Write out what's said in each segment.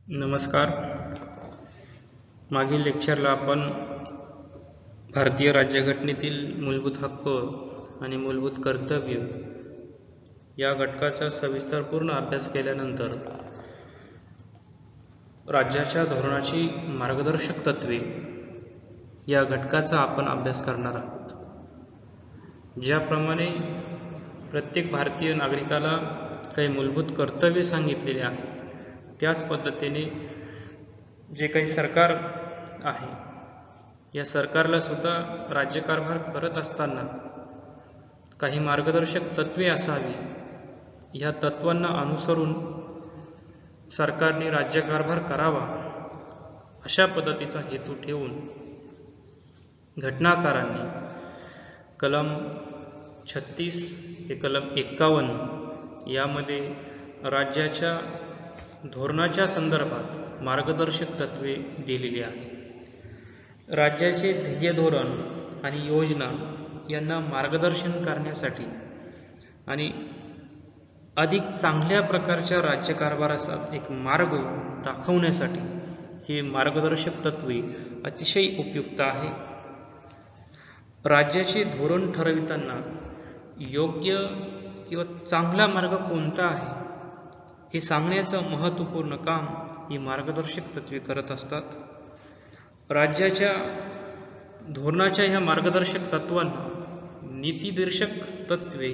नमस्कार. मागील लेक्चरला आपण भारतीय राज्यघटनेतील मूलभूत हक्क आणि मूलभूत कर्तव्य या घटकाचा सविस्तरपूर्ण अभ्यास केल्यानंतर राज्याच्या धोरणाची मार्गदर्शक तत्त्वे या घटकाचा आपण अभ्यास करणार आहोत. ज्याप्रमाणे प्रत्येक भारतीय नागरिकाला काही मूलभूत कर्तव्य सांगितलेले आहे, त्याच पद्धतीने जे काही सरकार आहे या सरकारला सुद्धा राज्यकारभार करत असताना काही मार्गदर्शक तत्त्वे असावी. या तत्वांना अनुसरून सरकारने राज्यकारभार करावा अशा पद्धतीचा हेतू ठेवून घटनाकारांनी कलम 36 ते कलम 51 यामध्ये राज्याच्या धोरणाच्या संदर्भात मार्गदर्शक तत्त्वे दिलेली आहे. राज्याचे ध्येय धोरण आणि योजना यांना मार्गदर्शन करण्यासाठी आणि अधिक चांगल्या प्रकारच्या राज्यकारभाराचा एक मार्ग दाखवण्यासाठी हे मार्गदर्शक तत्त्वे अतिशय उपयुक्त आहे. राज्याचे धोरण ठरविताना योग्य किंवा चांगला मार्ग कोणता आहे हे सांगण्याचं महत्त्वपूर्ण काम ही मार्गदर्शक तत्त्वे करत असतात. राज्याच्या धोरणाच्या ह्या मार्गदर्शक तत्त्वांना नीतिदर्शक तत्त्वे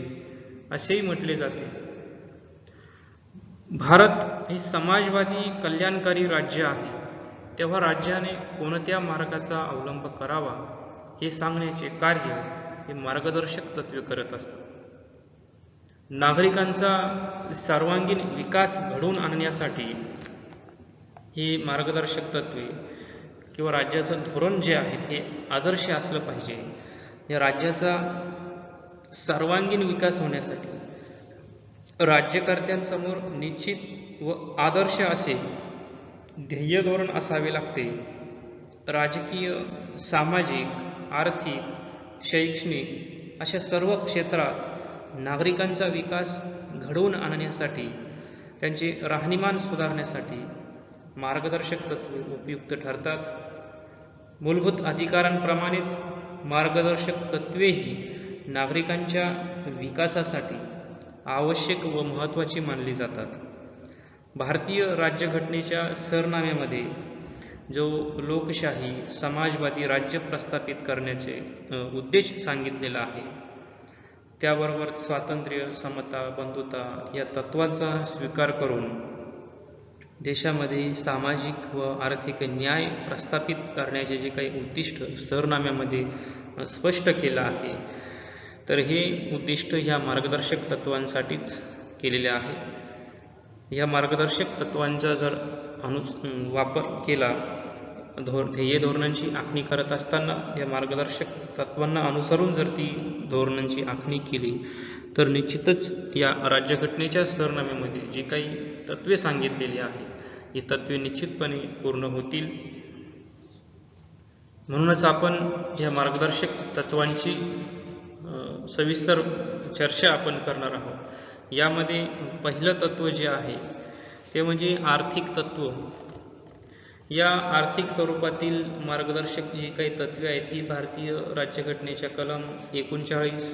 असेही म्हटले जाते. भारत हे समाजवादी कल्याणकारी राज्य आहे, तेव्हा राज्याने कोणत्या मार्गाचा अवलंब करावा हे सांगण्याचे कार्य हे मार्गदर्शक तत्त्वे करत असतात. नागरिकांचा सर्वांगीण विकास घडवून आणण्यासाठी हे मार्गदर्शक तत्त्वे किंवा राज्याचं धोरण जे आहे हे आदर्श असलं पाहिजे. या राज्याचा सर्वांगीण विकास होण्यासाठी राज्यकर्त्यांसमोर निश्चित व आदर्श असे ध्येय धोरण असावे लागते. राजकीय, सामाजिक, आर्थिक, शैक्षणिक अशा सर्व क्षेत्रात नागरिकांचा विकास घडवून आणण्यासाठी, त्यांचे राहणीमान सुधारण्यासाठी मार्गदर्शक तत्त्वे उपयुक्त ठरतात. मूलभूत अधिकारांप्रमाणेच मार्गदर्शक तत्त्वेही नागरिकांच्या विकासासाठी आवश्यक व महत्त्वाची मानली जातात. भारतीय राज्यघटनेच्या सरनाम्यामध्ये जो लोकशाही, समाजवादी राज्य प्रस्थापित करण्याचे उद्देश सांगितलेला आहे, त्याबरोबर स्वातंत्र्य, समता, बंधुता या तत्वांचा स्वीकार करून देशामध्ये सामाजिक व आर्थिक न्याय प्रस्थापित करण्याचे जे काही उद्दिष्ट सरनाम्यामध्ये स्पष्ट केलं आहे, तर हे उद्दिष्ट ह्या मार्गदर्शक तत्वांसाठीच केलेले आहे. ह्या मार्गदर्शक तत्वांचा जर वापर केला, ध्येय धोरणांची आखणी करत असताना या मार्गदर्शक तत्वांना अनुसरून जर ती धोरणांची आखणी केली तर निश्चितच या राज्यघटनेच्या सरनाम्यामध्ये जी काही तत्वे सांगितलेली आहेत ही तत्वे निश्चितपणे पूर्ण होतील. म्हणूनच आपण या मार्गदर्शक तत्वांची सविस्तर चर्चा आपण करणार आहोत. यामध्ये पहिलं तत्व जे आहे ते म्हणजे आर्थिक तत्व. या आर्थिक स्वरूपातील मार्गदर्शक जी काही तत्वे आहेत ही भारतीय राज्यघटनेच्या कलम 39,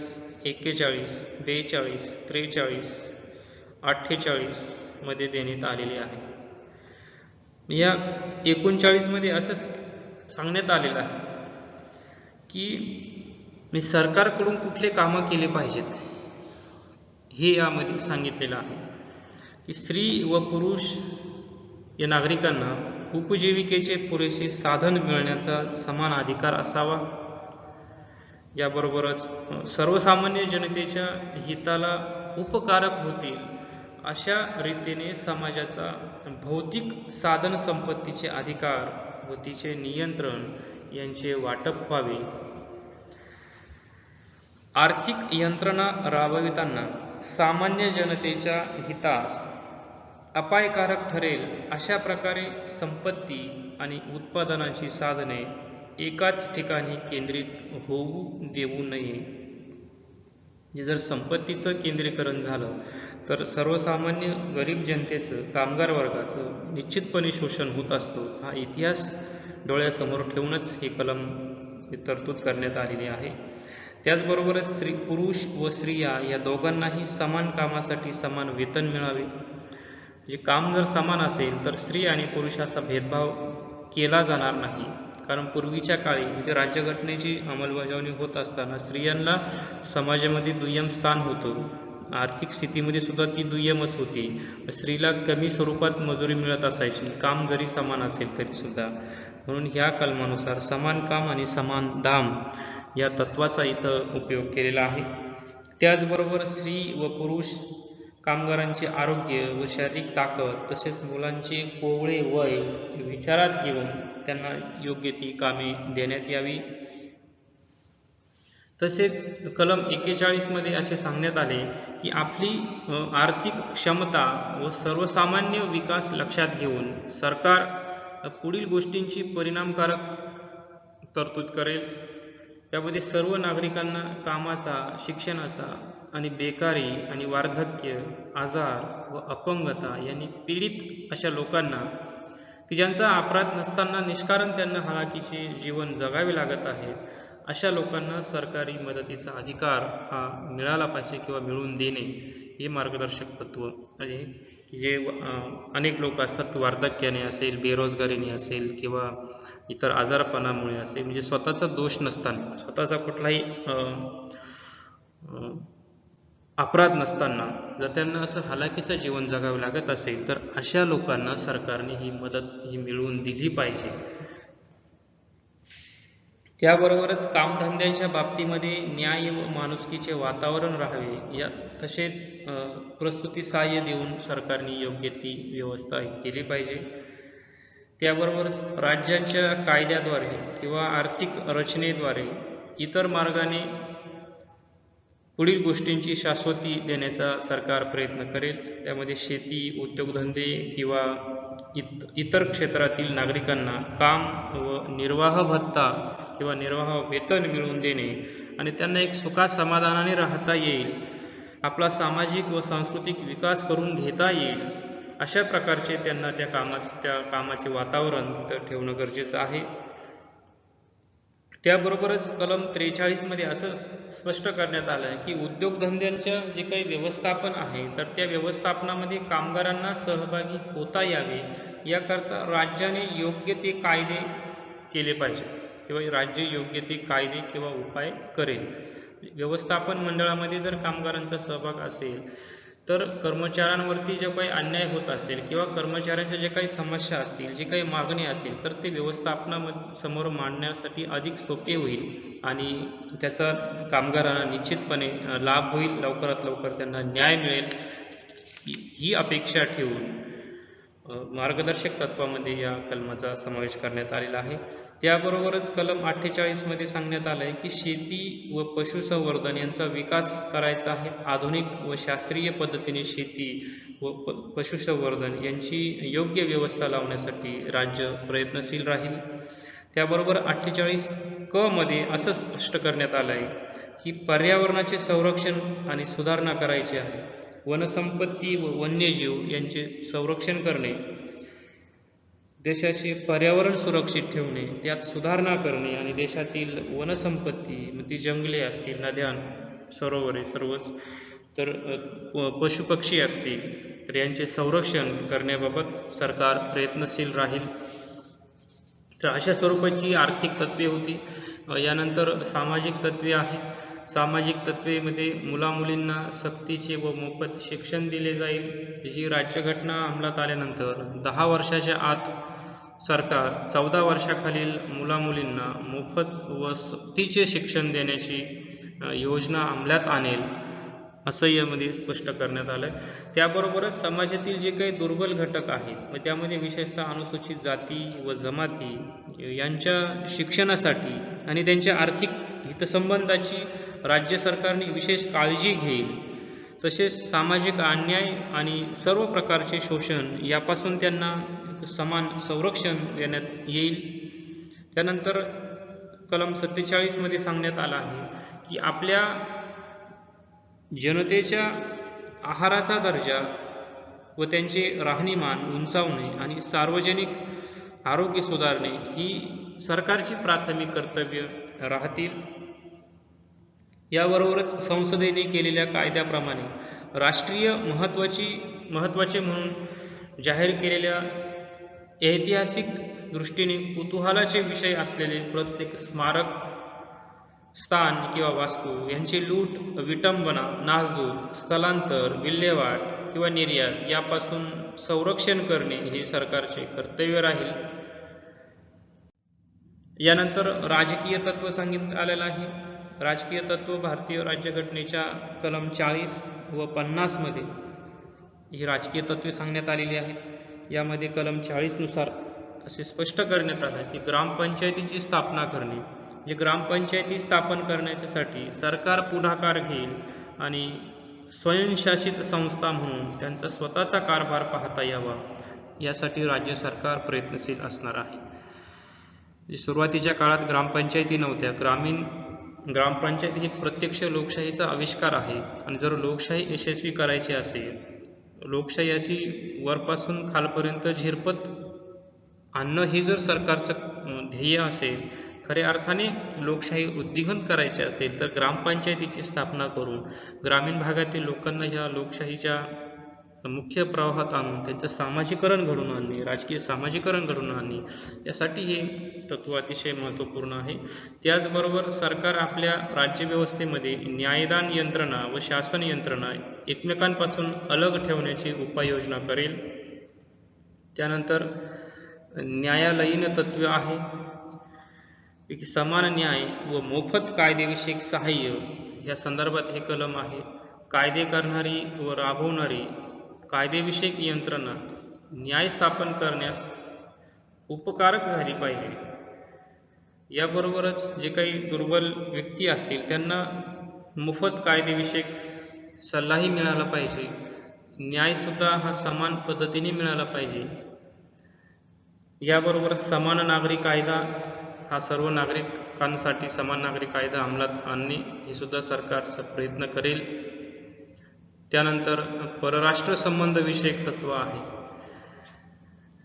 41, 42, 43, 48 मध्ये देण्यात आलेली आहे. या 39 मध्ये असं सांगण्यात आलेलं आहे की सरकारकडून कुठले कामं केले पाहिजेत हे यामध्ये सांगितलेलं आहे की स्त्री व पुरुष या नागरिकांना उपजीविकेचे पुरेसे साधन मिळण्याचा समान अधिकार असावा. याबरोबरच सर्वसामान्य जनतेच्या हिताला उपकारक होतील अशा रीतीने समाजाचा भौतिक साधन संपत्तीचे अधिकार व तिचे नियंत्रण यांचे वाटप व्हावे. आर्थिक यंत्रणा राबविताना सामान्य जनतेच्या हितास अपायकारक ठरेल अशा प्रकारे संपत्ती आणि उत्पादनाची साधने एकाच ठिकाणी केंद्रित होऊ देऊ नये. जे जर संपत्तीचं केंद्रीकरण झालं तर सर्वसामान्य गरीब जनतेचं, कामगार वर्गाचं निश्चितपणे शोषण होत असतो. हा इतिहास डोळ्यासमोर ठेवूनच ही कलम तरतूद करण्यात आलेली आहे. त्याचबरोबरच पुरुष व स्त्रिया या दोघांनाही समान कामासाठी समान वेतन मिळावे. म्हणजे काम जर समान असेल तर स्त्री आणि पुरुषाचा भेदभाव केला जाणार नाही. कारण पूर्वीच्या काळी म्हणजे राज्यघटनेची अंमलबजावणी होत असताना स्त्रियांना समाजामध्ये दुय्यम स्थान होतं. आर्थिक स्थितीमध्ये सुद्धा ती दुय्यमच होती. स्त्रीला कमी स्वरूपात मजुरी मिळत असायची, काम जरी समान असेल तरी सुद्धा. म्हणून ह्या कलमानुसार समान काम आणि समान दाम या तत्वाचा इथं उपयोग केलेला आहे. त्याचबरोबर स्त्री व पुरुष कामगारांचे आरोग्य व शारीरिक ताकद तसेच मुलांचे कोवळे वय विचारात घेऊन त्यांना योग्य ती कामे देण्यात यावी. तसेच कलम 41 मध्ये असे सांगण्यात आले की आपली आर्थिक क्षमता व सर्वसामान्य विकास लक्षात घेऊन सरकार पुढील गोष्टींची परिणामकारक तरतूद करेल. त्यामध्ये सर्व नागरिकांना कामाचा, शिक्षणाचा आणि बेकारी आणि वार्धक्य, आजार व अपंगता यांनी पीडित अशा लोकांना की ज्यांचा अपराध नसताना निष्कारण त्यांना हालाकीचे जीवन जगावे लागत आहे, अशा लोकांना सरकारी मदतीचा अधिकार हा मिळाला पाहिजे किंवा मिळवून देणे हे मार्गदर्शक तत्व आहे. की जे अनेक लोक असतात, वार्धक्याने असेल, बेरोजगारीने असेल किंवा इतर आजारपणामुळे असेल, म्हणजे स्वतःचा दोष नसताना, स्वतःचा कुठलाही अपराध नसताना जर त्यांना असं हालाकीचं जीवन जगावं लागत असेल तर अशा लोकांना सरकारने ही मदत ही मिळवून दिली पाहिजे. त्याबरोबरच कामधंद्यांच्या बाबतीमध्ये न्याय व माणुसकीचे वातावरण राहावे तसेच प्रसूती सहाय्य देऊन सरकारने योग्य ती व्यवस्था केली पाहिजे. त्याबरोबरच राज्यांच्या कायद्याद्वारे किंवा आर्थिक रचनेद्वारे इतर मार्गाने पुढील गोष्टींची शाश्वती देण्याचा सरकार प्रयत्न करेल. त्यामध्ये शेती, उद्योगधंदे किंवा इतर क्षेत्रातील नागरिकांना काम व निर्वाह भत्ता किंवा निर्वाह वेतन मिळवून देणे आणि त्यांना एक सुखा समाधानाने राहता येईल, आपला सामाजिक व सांस्कृतिक विकास करून घेता येईल, अशा प्रकारचे त्यांना त्या कामाचे वातावरण तिथं ठेवणं गरजेचं आहे. त्याबरोबरच कलम 43 मध्ये असं स्पष्ट करण्यात आलं आहे की उद्योगधंद्यांच्या जे काही व्यवस्थापन आहे तर त्या व्यवस्थापनामध्ये कामगारांना सहभागी होता यावे याकरता राज्याने योग्य ते कायदे केले पाहिजेत किंवा राज्य योग्य ते कायदे किंवा उपाय करेल. व्यवस्थापन मंडळामध्ये जर कामगारांचा सहभाग असेल तर कर्मचाऱ्यांवरती जे काही अन्याय होत असेल किंवा कर्मचाऱ्यांच्या जे काही समस्या असतील, जे काही मागणी असेल तर ते व्यवस्थापनासमोर मांडण्यासाठी अधिक सोपे होईल आणि त्याचा कामगारांना निश्चितपणे लाभ होईल, लवकरात लवकर त्यांना न्याय मिळेल ही अपेक्षा ठेवून मार्गदर्शक तत्वामध्ये या कलमाचा समावेश करण्यात आलेला आहे. त्याबरोबरच कलम 48 मध्ये सांगण्यात आलं आहे की शेती व पशुसंवर्धन यांचा विकास करायचा आहे. आधुनिक व शास्त्रीय पद्धतीने शेती व पशुसंवर्धन यांची योग्य व्यवस्था लावण्यासाठी राज्य प्रयत्नशील राहील. त्याबरोबर 48 क मध्ये असं स्पष्ट करण्यात आलं आहे की पर्यावरणाचे संरक्षण आणि सुधारणा करायची आहे. वनसंपत्ती व वन्यजीव यांचे संरक्षण करणे, देशाचे पर्यावरण सुरक्षित ठेवणे, त्यात सुधारणा करणे आणि देशातील वनसंपत्ती, ती जंगले असतील, नद्या, सरोवरे सर्वच, तर पशुपक्षी असतील तर यांचे संरक्षण करण्याबाबत सरकार प्रयत्नशील राहील. तर अशा स्वरूपाची आर्थिक तत्त्वे होती. यानंतर सामाजिक तत्त्वे आहेत. सामाजिक तत्त्वेमध्ये मुलामुलींना सक्तीचे व मोफत शिक्षण दिले जाईल. ही राज्यघटना अंमलात आल्यानंतर 10 वर्षाच्या आत सरकार 14 वर्षाखालील मुलामुलींना मोफत व सक्तीचे शिक्षण देण्याची योजना अंमलात आणेल असं यामध्ये स्पष्ट करण्यात आलं आहे. त्याबरोबरच समाजातील जे काही दुर्बल घटक आहेत व त्यामध्ये विशेषतः अनुसूचित जाती व जमाती यांच्या शिक्षणासाठी आणि त्यांच्या आर्थिक हितसंबंधाची राज्य सरकारने विशेष काळजी घेईल. तसेच सामाजिक अन्याय आणि सर्व प्रकारचे शोषण यापासून त्यांना समान संरक्षण देण्यात येईल. त्यानंतर कलम 47 मध्ये सांगण्यात आलं आहे की आपल्या जनतेच्या आहाराचा दर्जा व त्यांचे राहणीमान उंचावणे आणि सार्वजनिक आरोग्य सुधारणे ही सरकारची प्राथमिक कर्तव्य राहतील. याबरोबरच संसदेने केलेल्या कायद्याप्रमाणे राष्ट्रीय महत्त्वाचे म्हणून जाहीर केलेल्या ऐतिहासिक दृष्टीने कुतूहलाचे विषय असलेले प्रत्येक स्मारक, स्थान किंवा वास्तू यांची लूट, विटंबना, नासधूस, स्थलांतर, विल्हेवाट किंवा निर्यात यापासून संरक्षण करणे हे सरकारचे कर्तव्य राहील. यानंतर राजकीय तत्व सांगितलं आलेलं आहे. राजकीय तत्व भारतीय राज्यघटनेच्या कलम 40 व 50 मध्ये ही राजकीय तत्वे सांगण्यात आलेली आहेत. यामध्ये कलम 40 नुसार असे स्पष्ट करण्यात आले की ग्रामपंचायतीची स्थापना करणे, जे ग्रामपंचायती स्थापन करण्यासाठी सरकार पुढाकार घेईल आणि स्वयंशासित संस्था म्हणून त्यांचा स्वतःचा कारभार पाहता यावा यासाठी राज्य सरकार प्रयत्नशील असणार आहे. सुरुवातीच्या काळात ग्रामपंचायती नव्हत्या. ग्रामपंचायती ही प्रत्यक्ष लोकशाहीचा आविष्कार आहे आणि जर लोकशाही यशस्वी करायची असेल, लोकशाही अशी वरपासून खालपर्यंत झिरपत आणणं हे जर सरकारचं ध्येय असेल, खऱ्या अर्थाने लोकशाही उद्दीपन करायची असेल तर ग्रामपंचायतीची स्थापना करून ग्रामीण भागातील लोकांना ह्या लोकशाहीच्या मुख्य प्रवाहात आणून त्यांचं सामाजिकरण घडवून आणणे, राजकीय सामाजिकरण घडवून आणणे यासाठी हे तत्व अतिशय महत्त्वपूर्ण आहे. त्याचबरोबर सरकार आपल्या राज्यव्यवस्थेमध्ये न्यायदान यंत्रणा व शासन यंत्रणा एकमेकांपासून अलग ठेवण्याची उपाययोजना करेल. त्यानंतर न्यायालयीन तत्व आहे की समान न्याय व मोफत कायदेविषयक सहाय्य या संदर्भात हे कलम आहे. कायदे करणारी व राबवणारी कायदेविषयक यंत्रणा न्याय स्थापन करण्यास उपकारक झाली पाहिजे. याबरोबरच जे काही दुर्बल व्यक्ती असतील त्यांना मोफत कायदेविषयक सल्लाही मिळाला पाहिजे. न्यायसुद्धा हा समान पद्धतीने मिळाला पाहिजे. याबरोबर समान नागरी कायदा हा सर्व नागरिकांसाठी समान नागरी कायदा अंमलात आणणे हे सुद्धा सरकारचा प्रयत्न करेल. त्यानंतर परराष्ट्र संबंध विषयक तत्व आहे.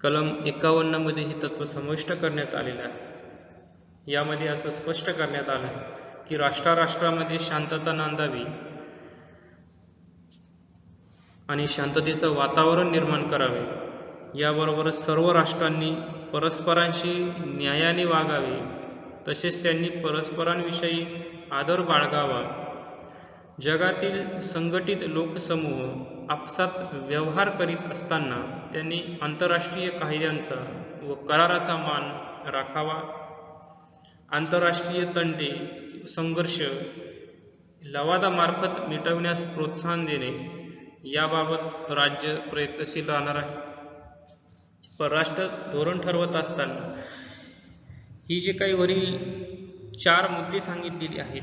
कलम 51 मध्ये हे तत्व समाविष्ट करण्यात आलेले आहे. यामध्ये असं स्पष्ट करण्यात आलं आहे की राष्ट्रामध्ये शांतता नांदावी आणि शांततेचं वातावरण निर्माण करावे. याबरोबरच सर्व राष्ट्रांनी परस्परांशी न्यायाने वागावे, तसेच त्यांनी परस्परांविषयी आदर बाळगावा. जगातील संघटित लोकसमूह आपसात व्यवहार करीत असताना त्यांनी आंतरराष्ट्रीय कायद्यांचा व कराराचा मान राखावा. आंतरराष्ट्रीय तंटे, संघर्ष लवादामार्फत मिटवण्यास प्रोत्साहन देणे याबाबत राज्य प्रयत्नशील राहणार आहे. परराष्ट्र धोरण ठरवत असताना ही जे काही वरील 4 मुद्दे सांगितलेली आहेत,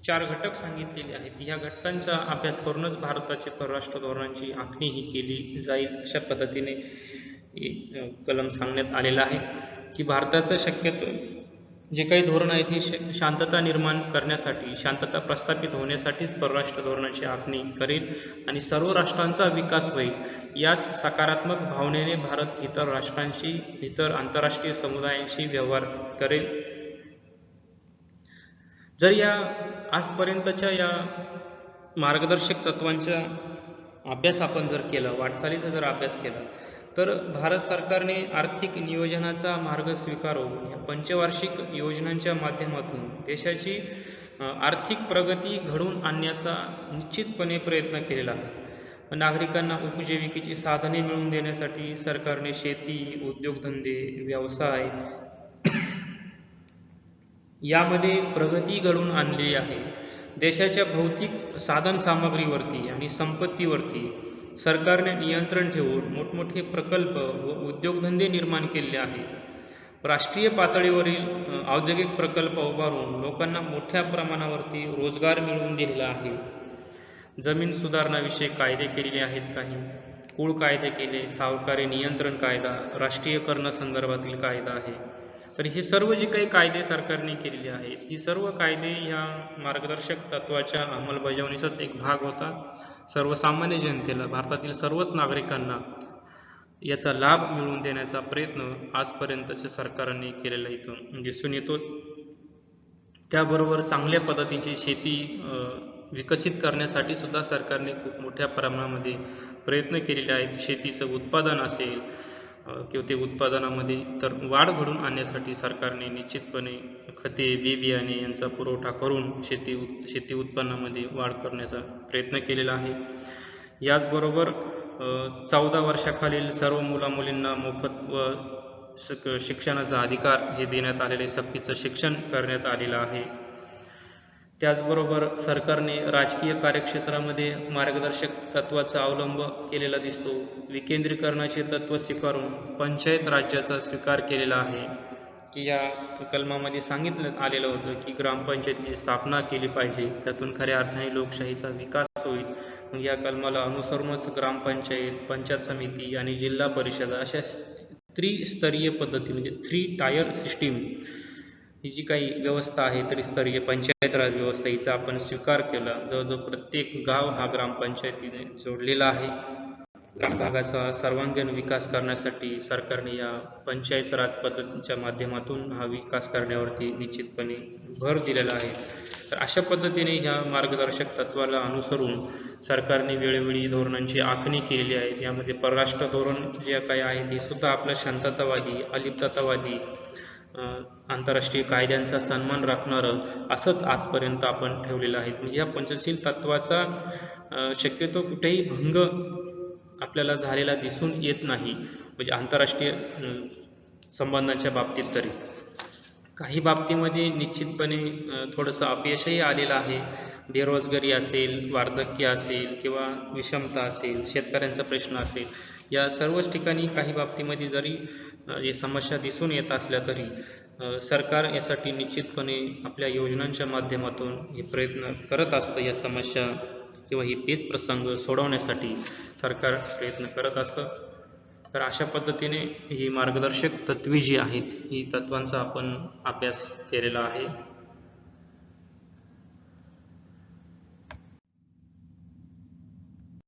4 घटक सांगितलेले आहेत, या घटकांचा अभ्यास करूनच भारताचे परराष्ट्र धोरणांची आखणी ही केली जाईल. अशा पद्धतीने कलम सांगण्यात आलेला आहे की भारताचं शक्यतो जे काही धोरण आहेत हे शांतता निर्माण करण्यासाठी, शांतता प्रस्थापित होण्यासाठीच परराष्ट्र धोरणाची आखणी करेल आणि सर्व राष्ट्रांचा विकास होईल. याच सकारात्मक भावनेने भारत इतर राष्ट्रांशी, इतर आंतरराष्ट्रीय समुदायांशी व्यवहार करेल. जर या आजपर्यंतच्या या मार्गदर्शक तत्वांचा अभ्यास आपण जर केला, वाटचालीचा जर अभ्यास केला, तर भारत सरकारने आर्थिक नियोजनाचा मार्ग स्वीकारून या पंचवार्षिक योजनांच्या माध्यमातून देशाची आर्थिक प्रगती घडवून आणण्याचा निश्चितपणे प्रयत्न केलेला आहे. नागरिकांना उपजीविकेची साधने मिळवून देण्यासाठी सरकारने शेती, उद्योगधंदे, व्यवसाय यामध्ये प्रगती घडवून आणली आहे. देशाच्या भौतिक साधन सामग्रीवरती आणि संपत्तीवरती सरकारने नियंत्रण ठेवून मोठमोठे प्रकल्प व उद्योगधंदे निर्माण केले आहेत. राष्ट्रीय पातळीवरील औद्योगिक प्रकल्प उभारून लोकांना मोठ्या प्रमाणावरती रोजगार मिळवून दिलेला आहे. जमीन सुधारणाविषयी कायदे केलेले आहेत. काही कुळ कायदे केले, सावकारी नियंत्रण कायदा, राष्ट्रीयकरणा संदर्भातील कायदा आहे. तर हे सर्व जे काही कायदे सरकारने केलेले आहेत, ही सर्व कायदे ह्या मार्गदर्शक तत्वाच्या अंमलबजावणीचाच एक भाग होता. सर्वसामान्य जनतेला, भारतातील सर्वच नागरिकांना याचा लाभ मिळवून देण्याचा प्रयत्न आजपर्यंतच्या सरकारने केलेला इथं दिसून येतोच. त्याबरोबर चांगल्या पद्धतीची शेती विकसित करण्यासाठी सुद्धा सरकारने खूप मोठ्या प्रमाणामध्ये प्रयत्न केलेले आहेत. शेतीचं उत्पादन असेल किंवा ते उत्पादनामध्ये तर वाढ घडवून आणण्यासाठी सरकारने निश्चितपणे खते, बी बियाणे यांचा पुरवठा करून शेती उत्पन्नामध्ये वाढ करण्याचा प्रयत्न केलेला आहे. याचबरोबर 14 वर्षाखालील सर्व मुलामुलींना मोफत व शिक्षणाचा अधिकार हे देण्यात आलेले, सक्तीचं शिक्षण करण्यात आलेलं आहे. त्याचबरोबर सरकारने राजकीय कार्यक्षेत्रामध्ये मार्गदर्शक तत्वाचा अवलंब केलेला दिसतो. विकेंद्रीकरणाचे तत्व स्वीकारून पंचायत राज्याचा स्वीकार केलेला आहे, की या कलमामध्ये सांगितलं आलेलं होतं की ग्रामपंचायतीची स्थापना केली पाहिजे, त्यातून खऱ्या अर्थाने लोकशाहीचा विकास होईल. मग या कलमाला अनुसरूनच ग्रामपंचायत, पंचायत समिती आणि जिल्हा परिषद अशा त्रिस्तरीय पद्धती म्हणजे 3 टायर सिस्टीम ही जी काही व्यवस्था आहे, त्रिस्तरीय पंचायत राज व्यवस्था, हिचा आपण स्वीकार केला. जवळजवळ प्रत्येक गाव हा ग्रामपंचायतीने जोडलेला आहे. भागाचा सर्वांगीण विकास करण्यासाठी सरकारने या पंचायत राज पद्धतीच्या माध्यमातून हा विकास करण्यावरती निश्चितपणे भर दिलेला आहे. तर अशा पद्धतीने ह्या मार्गदर्शक तत्वाला अनुसरून सरकारने वेळोवेळी धोरणांची आखणी केलेली आहे. यामध्ये परराष्ट्र धोरण जे काही आहे ते सुद्धा आपलं शांततावादी, अलिप्ततावादी, आंतरराष्ट्रीय कायद्यांचा सन्मान राखणारं असंच आजपर्यंत आपण ठेवलेलं आहे. म्हणजे या पंचशील तत्वाचा शक्यतो कुठेही भंग आपल्याला झालेला दिसून येत नाही. म्हणजे आंतरराष्ट्रीय संबंधांच्या बाबतीत तरी काही बाबतीमध्ये निश्चितपणे थोडंसं अपयशही आलेलं आहे. बेरोजगारी असेल, वार्धक्य असेल किंवा विषमता असेल, शेतकऱ्यांचा प्रश्न असेल, या सर्वच ठिकाणी काही बाबतीमध्ये जरी हे समस्या दिसून येत असल्या तरी सरकार यासाठी निश्चितपणे आपल्या योजनांच्या माध्यमातून हे प्रयत्न करत असतं. या समस्या किंवा ही पेच प्रसंग सोडवण्यासाठी सरकार प्रयत्न करत असतं. तर अशा पद्धतीने ही मार्गदर्शक तत्वे जी आहेत, ही तत्वांचा आपण अभ्यास केलेला आहे.